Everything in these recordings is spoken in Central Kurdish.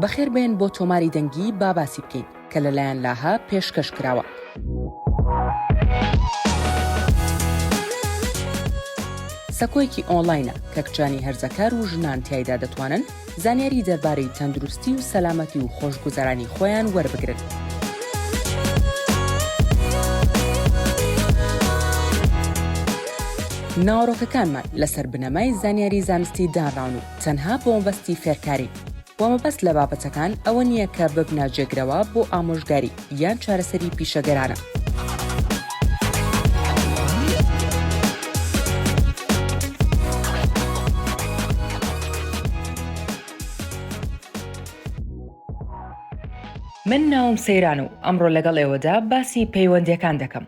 بەخێر بێن بۆ تۆماری دەنگی باسی بکەین کە لەلایەن لاها پێشکەش کراوە. سەکۆیەکی ئۆنلاینە کە کچانی هەرزەکار و ژنان تیایدا دەتوانن زانیاری دەربارەی تەندروستی و سەلامەتی و خۆشگوزەرانی خۆیان وەربگرن. ناوەڕۆکەکانمان لەسەر بنەمای زانیاری زانستی دانراون و تەنها بۆ مەبەستی فێرکاری. بۆ مەبەست لە بابەتەکان ئەوە نییە کە ببنە جێگرەوە بۆ ئامۆژگاری یان چارەسەری پیشەگەرانە. من ناوم سەیران و ئەمڕۆ لەگەڵ ئێوەدا باسی پەیوەندیەکان دەکەم.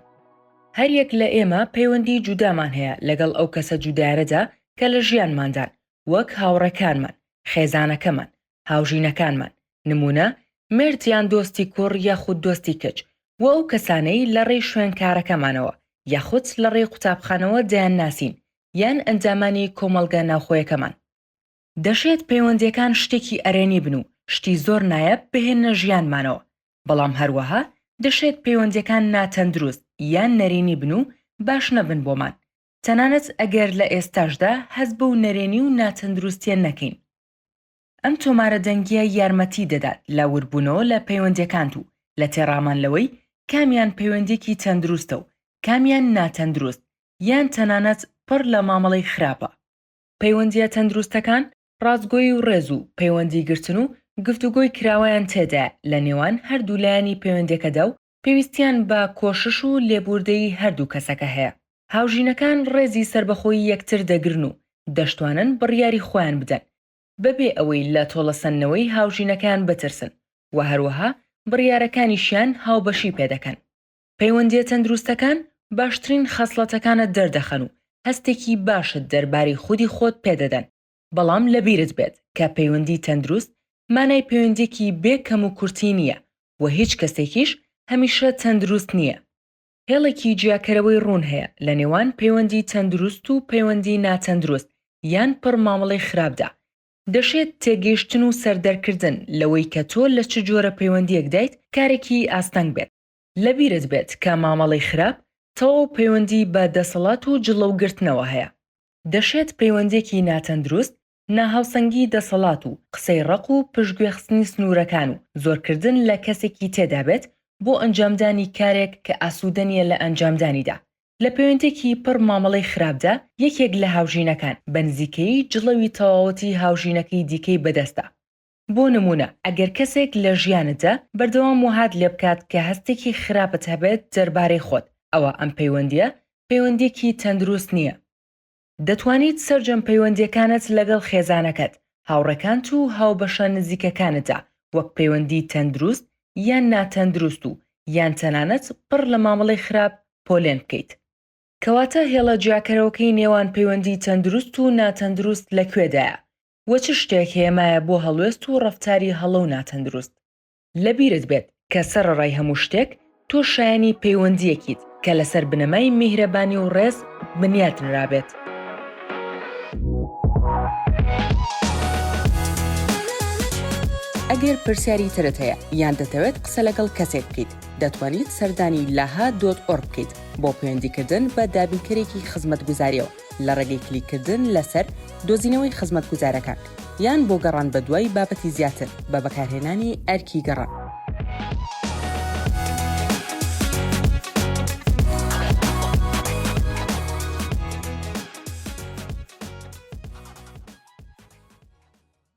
هەر یەک لە ئێمە پەیوەندی جودامان هەیە لەگەڵ ئەو کەسە جودایەدا کە لە ژیانماندان، وەک هاوڕێکانمان، خێزانەکەمان، هاوژینەکانمان، نمونە مێردیان دۆستی کوڕ یاخود دۆستی کچ، و ئەو کەسانەی لە ڕێی شوێنکارەکەمانەوە یاخود لە ڕێی قوتابخانەوە دەیان ناسین یان ئەنجامانی کۆمەڵگە ناوخۆیەکەمان. دەشێت پەیوەندیەکان شتێکی ئەرێنی بن و شتی زۆر نایە بهێنە ژیانمانەوە، بەڵام هەروەها دەشێت پەیوەندیەکان ناتەندروست یان نەرێنی بن و باش نەبن بۆمان، تەنانەت ئەگەر لە ئێستاشدا هەز بە و نەرێنی و ناتەندروستیە نەکەین. ئەم تۆمارە دەنگیە یارمەتی دەدات لە وربوونەوە لە پەیوەندیەکان و لە تێڕامان لەوەی کامیان پەیوەندێکی تەندروستە و کامیان ناتەندروست یان تەنانەت پڕ لە مامەڵەی خراپە. پەیوەندیە تەندروستەکان ڕازگۆی و ڕێز و پەیوەندی گرتن و گفتوگۆی کراوەیان تێدا لە نێوان هەردوو لایانی پەیوەندیەکەدا و پێویستیان بە کۆشش و لێبوردەی هەردوو کەسەکە هەیە. هاوژینەکان ڕێزی سربەخۆیی یەکتر دەگرن و دەشتوانن بڕیاری خۆیان بدەن بەبێ ئەوەی لە تۆڵەسەندنەوەی هاوژینەکان بترسن و هەروەها بڕیارەکانیشیان هاوبەشی پێدەکەن. پەیوەندیە تەندروستەکان باشترین خەسڵەتەکانت دەردەخەن و هەستێکی باشت دەربارەی خودی خۆت پێدەدەن، بەڵام لەبیرت بێت کە پەیوەندی تەندروست مانای پەیوەندێکی بێ کەم و کورتی نییە و هیچ کەسێکیش هەمیشە تەندروست نییە. هێڵێکی جیاکەرەوەی ڕوون هەیە لە نێوان پەیوەندی تەندروست و پەیوەندی ناتەندروست یان پڕ مامەڵەی خراپدا. دەشێت تێگەیشتن و سەردەرکردن لەوەی کە تۆ لە چ جۆرە پەیوەندیەک دایت کارێکی ئاستەنگ بێت. لەبیرت بێت کە مامەڵەی خراپ تەواو پەیوەندی بە دەسەڵات و جڵەوگرتنەوە هەیە. دەشێت پەیوەندێکی ناتەندروست ناهاوسەنگی دەسەڵات و قسەی ڕق و پشتگوێخستنی سنوورەکان و زۆرکردن لە کەسێکی تێدا بێت بۆ ئەنجامدانی کارێک کە ئاسوودەنیە لە ئەنجامدانیدا. لە پەیوەندێکی پڕ مامەڵەی خراپدا یەکێک لە هاوژینەکان بەنزیکەی جڵەوی تەواوەتی هاوژینەکەی دیکەی بەدەستە. بۆ نمونە ئەگەر کەسێک لە ژیانتدا بەردەوام وهات لێ بکات کە هەستێکی خراپت هەبێت دەربارەی خۆت، ئەوە ئەم پەیوەندیە پەیوەندێکی تەندروست نییە. دەتوانیت سەرجەم پەیوەندیەکانت لەگەڵ خێزانەکەت، هاوڕێکانت و هاوبەشە نزیکەکانتدا وەک پەیوەندی تەندروست یان ناتەندروست و یان تەنانەت پڕ لە مامەڵەی خراپ پۆلێن بکەیت. کەواتە هێڵە جیاکەرەوەکەی نێوان پەیوەندی تەندروست و ناتەندروست لەکوێدایە وە چ شتێک هێمایە بۆ هەڵوێست و ڕەفتاری هەڵە و ناتەندروست. لەبیرت بێت کە سەرڕای هەموو شتێک تۆ شایانی پەیوەندیەکیت کە لەسەر بنەمای میهرەبانی و ڕێز بنیاتنرابێت. ئەگەر پرسیاری ترت هەیە یان دەتەوێت قسە لەگەڵ کەسێک بکەیت، دەتوانیت سەردانی laha.org بکەیت بۆ پەیوەندیکردن بە دابینکەرێکی خزمەتگوزاریەوە لە ڕێگەی کلیککردن لەسەر دۆزینەوەی خزمەتگوزارەکان یان بۆ گەڕان بە دوای بابەتی زیاتر بە بەکارهێنانی ئەرکی گەڕان.